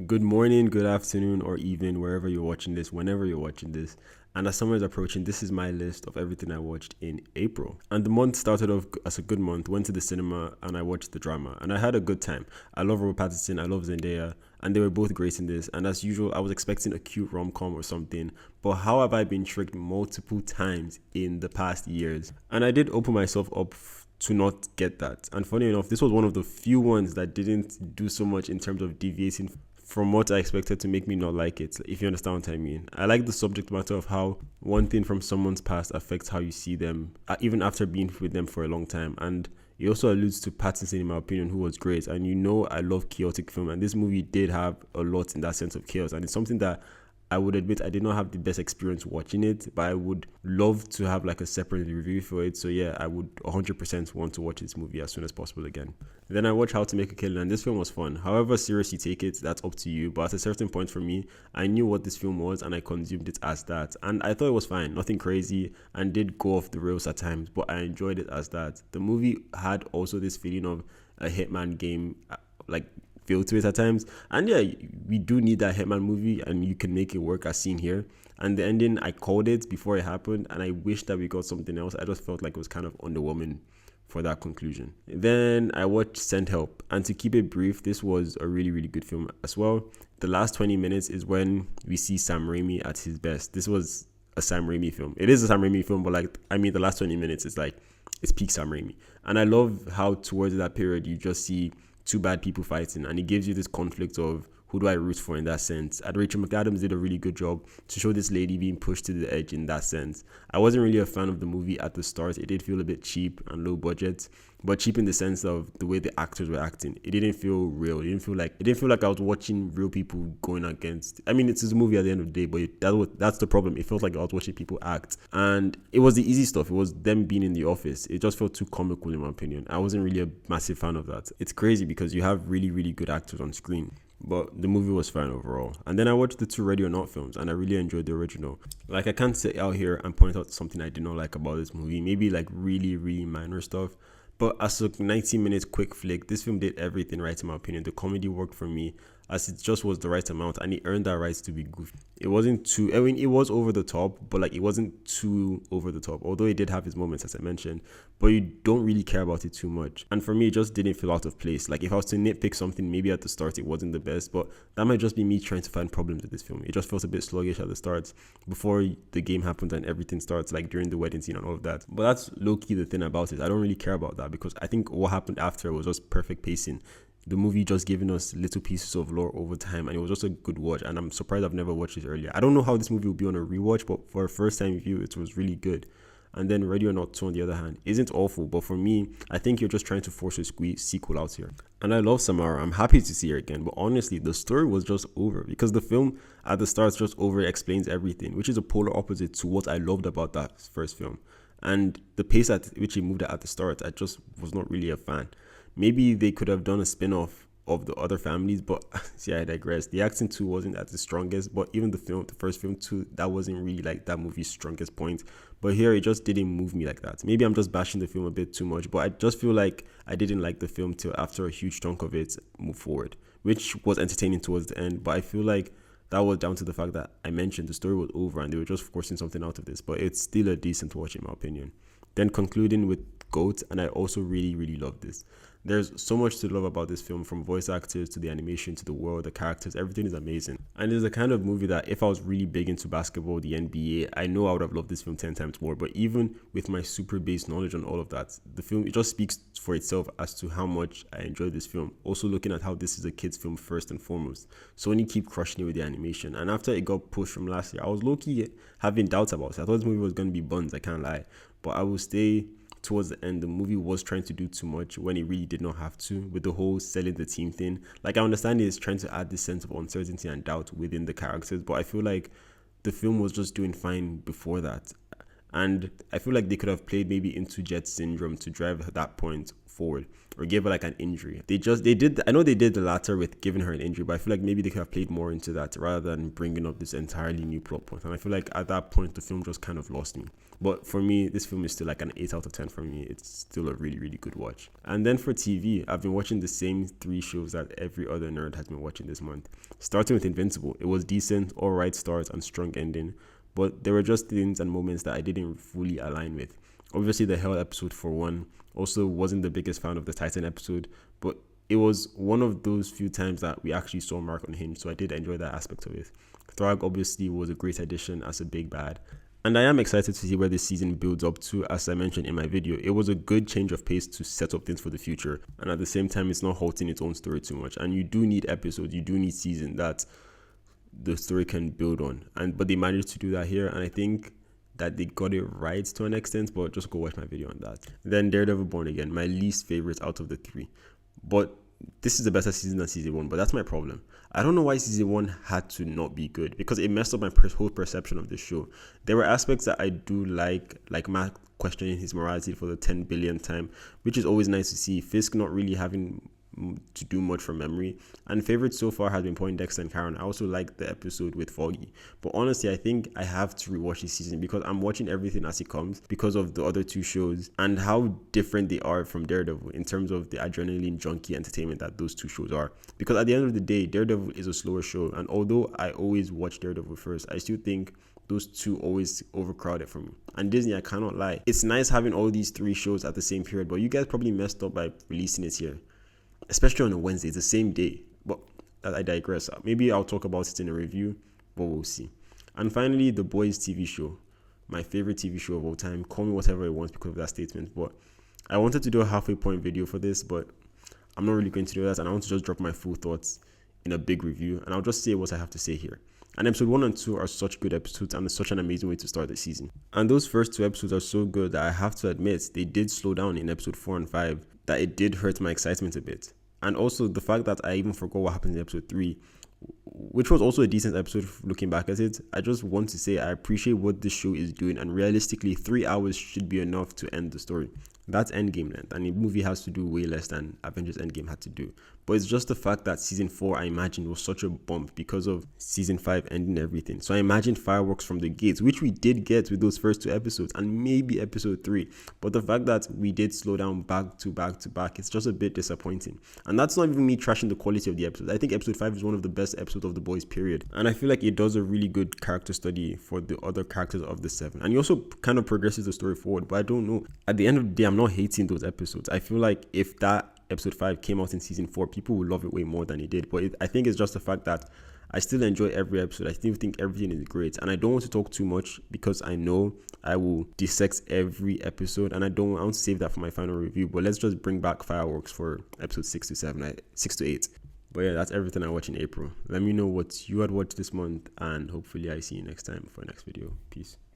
Good morning, good afternoon, or evening, wherever you're watching this, whenever you're watching this. And as summer is approaching, this is my list of everything I watched in April. And the month started off as a good month, went to the cinema, and I watched the drama. And I had a good time. I love Robert Pattinson, I love Zendaya, and they were both great in this. And as usual, I was expecting a cute rom-com or something. But how have I been tricked multiple times in the past years? And I did open myself up to not get that. And funny enough, this was one of the few ones that didn't do so much in terms of deviating from what I expected to make me not like it, if you understand what I mean. I like the subject matter of how one thing from someone's past affects how you see them, even after being with them for a long time. And it also alludes to Pattinson, in my opinion, who was great. And you know I love chaotic film, and this movie did have a lot in that sense of chaos. And it's something that I would admit I did not have the best experience watching it, but I would love to have like a separate review for it. So yeah, I would 100% want to watch this movie as soon as possible again. Then I watched How to Make a Killing, and this film was fun. However serious you take it, that's up to you. But at a certain point for me, I knew what this film was and I consumed it as that. And I thought it was fine, nothing crazy, and did go off the rails at times, but I enjoyed it as that. The movie had also this feeling of a Hitman game, like feel to it at times. And yeah, we do need that Hitman movie, and you can make it work as seen here. And the ending, I called it before it happened, and I wish that we got something else. I just felt like it was kind of underwhelming for that conclusion. Then I watched Send Help, and to keep it brief, this was a really, really good film as well. The last 20 minutes is when we see Sam Raimi at his best. This was a Sam Raimi film. It is a Sam Raimi film, but the last 20 minutes is it's peak Sam Raimi. And I love how towards that period, you just see two bad people fighting, and it gives you this conflict of who do I root for in that sense. And Rachel McAdams did a really good job to show this lady being pushed to the edge in that sense. I wasn't really a fan of the movie at the start. It did feel a bit cheap and low budget, but cheap in the sense of the way the actors were acting. It didn't feel real. It didn't feel like I was watching real people going against. I mean, it's a movie at the end of the day, but that's the problem. It felt like I was watching people act, and it was the easy stuff. It was them being in the office. It just felt too comical in my opinion. I wasn't really a massive fan of that. It's crazy because you have really, really good actors on screen, but the movie was fine overall. And then I watched the two Ready or Not films, and I really enjoyed the original. Like, I can't sit out here and point out something I did not like about this movie. Maybe like really, really minor stuff. But as a 90-minute quick flick, this film did everything right in my opinion. The comedy worked for me, as it just was the right amount, and it earned that right to be goofy. It wasn't too, I mean, it was over the top, but it wasn't too over the top, although it did have its moments, as I mentioned, but you don't really care about it too much. And for me, it just didn't feel out of place. Like, if I was to nitpick something, maybe at the start it wasn't the best, but that might just be me trying to find problems with this film. It just felt a bit sluggish at the start before the game happens and everything starts, like during the wedding scene and all of that. But that's low-key the thing about it. I don't really care about that, because I think what happened after was just perfect pacing. The movie just giving us little pieces of lore over time, and it was just a good watch. And I'm surprised I've never watched it earlier. I don't know how this movie will be on a rewatch, but for a first time view, it was really good. And then Ready or Not 2, on the other hand, isn't awful, but for me, I think you're just trying to force a sequel out here. And I love Samara. I'm happy to see her again, but honestly, the story was just over, because the film at the start just over explains everything, which is a polar opposite to what I loved about that first film. And the pace at which he moved at the start, I just was not really a fan. Maybe they could have done a spin-off of the other families, but see, I digress. The acting too wasn't at the strongest, but even the first film too, that wasn't really like that movie's strongest point. But here, it just didn't move me like that. Maybe I'm just bashing the film a bit too much, but I just feel like I didn't like the film till after a huge chunk of it moved forward, which was entertaining towards the end. But I feel like that was down to the fact that I mentioned the story was over and they were just forcing something out of this, but it's still a decent watch in my opinion. Then concluding with GOAT, and I also really, really love this. There's so much to love about this film, from voice actors to the animation to the world, the characters, everything is amazing. And it's the kind of movie that if I was really big into basketball, the NBA, I know I would have loved this film 10 times more. But even with my super base knowledge on all of that, the film, it just speaks for itself as to how much I enjoyed this film. Also looking at how this is a kid's film first and foremost. Sony keep crushing it with the animation. And after it got pushed from last year, I was low-key having doubts about it. I thought this movie was going to be buns, I can't lie. But I will stay towards the end. The movie was trying to do too much when it really did not have to, with the whole selling the team thing. Like, I understand it's trying to add this sense of uncertainty and doubt within the characters, but I feel like the film was just doing fine before that. And I feel like they could have played maybe into Jet syndrome to drive that point forward or gave her like an injury. I know they did the latter with giving her an injury, but I feel like maybe they could have played more into that rather than bringing up this entirely new plot point. And I feel like at that point the film just kind of lost me. But for me, this film is still like an 8 out of 10 for me. It's still a really, really good watch. And then for TV, I've been watching the same 3 shows that every other nerd has been watching this month. Starting with Invincible. It was decent, alright start and strong ending, but there were just things and moments that I didn't fully align with. Obviously, the Hell episode for one. Also, wasn't the biggest fan of the Titan episode, but it was one of those few times that we actually saw Mark unhinged, so I did enjoy that aspect of it. Throg obviously was a great addition as a big bad. And I am excited to see where this season builds up to. As I mentioned in my video, it was a good change of pace to set up things for the future. And at the same time, it's not halting its own story too much. And you do need episodes, you do need season that the story can build on. But they managed to do that here. And I think that they got it right to an extent, but just go watch my video on that. Then Daredevil Born Again, my least favorite out of the 3. But this is a better season than season 1, but that's my problem. I don't know why season 1 had to not be good, because it messed up my whole perception of the show. There were aspects that I do like Matt questioning his morality for the 10 billionth time, which is always nice to see. Fisk not really having to do much from memory, and favorite so far has been Poindexter and Karen. I also like the episode with Foggy, but honestly I think I have to rewatch this season because I'm watching everything as it comes because of the other 2 shows and how different they are from Daredevil in terms of the adrenaline junkie entertainment that those 2 shows are. Because at the end of the day, Daredevil is a slower show, and although I always watch Daredevil first, I still think those 2 always overcrowded for me. And Disney, I cannot lie, it's nice having all these 3 shows at the same period, but you guys probably messed up by releasing it here, especially on a Wednesday. It's the same day. But I digress. Maybe I'll talk about it in a review, but we'll see. And finally, The Boys TV show. My favorite TV show of all time. Call me whatever you want because of that statement. But I wanted to do a halfway point video for this, but I'm not really going to do that. And I want to just drop my full thoughts in a big review. And I'll just say what I have to say here. And episode 1 and 2 are such good episodes, and it's such an amazing way to start the season. And those first 2 episodes are so good that I have to admit they did slow down in episode 4 and 5, that it did hurt my excitement a bit. And also the fact that I even forgot what happened in episode 3, which was also a decent episode looking back at it. I just want to say I appreciate what this show is doing, and realistically 3 hours should be enough to end the story. That's Endgame length, and a movie has to do way less than Avengers Endgame had to do. But it's just the fact that season 4, I imagined, was such a bump because of season 5 ending everything. So I imagined fireworks from the gates, which we did get with those first 2 episodes, and maybe episode 3. But the fact that we did slow down back to back to back, it's just a bit disappointing. And that's not even me trashing the quality of the episodes. I think episode 5 is one of the best episodes of The Boys, period. And I feel like it does a really good character study for the other characters of the 7. And it also kind of progresses the story forward, but I don't know. At the end of the day, I'm not hating those episodes. I feel like if that episode 5 came out in season 4, people would love it way more than it did. But I think it's just the fact that I still enjoy every episode. I still think everything is great, and I don't want to talk too much because I know I will dissect every episode, and I want to save that for my final review. But let's just bring back fireworks for episode 6 to 8. But yeah, that's everything I watched in April. Let me know what you had watched this month, and hopefully I see you next time for the next video. Peace.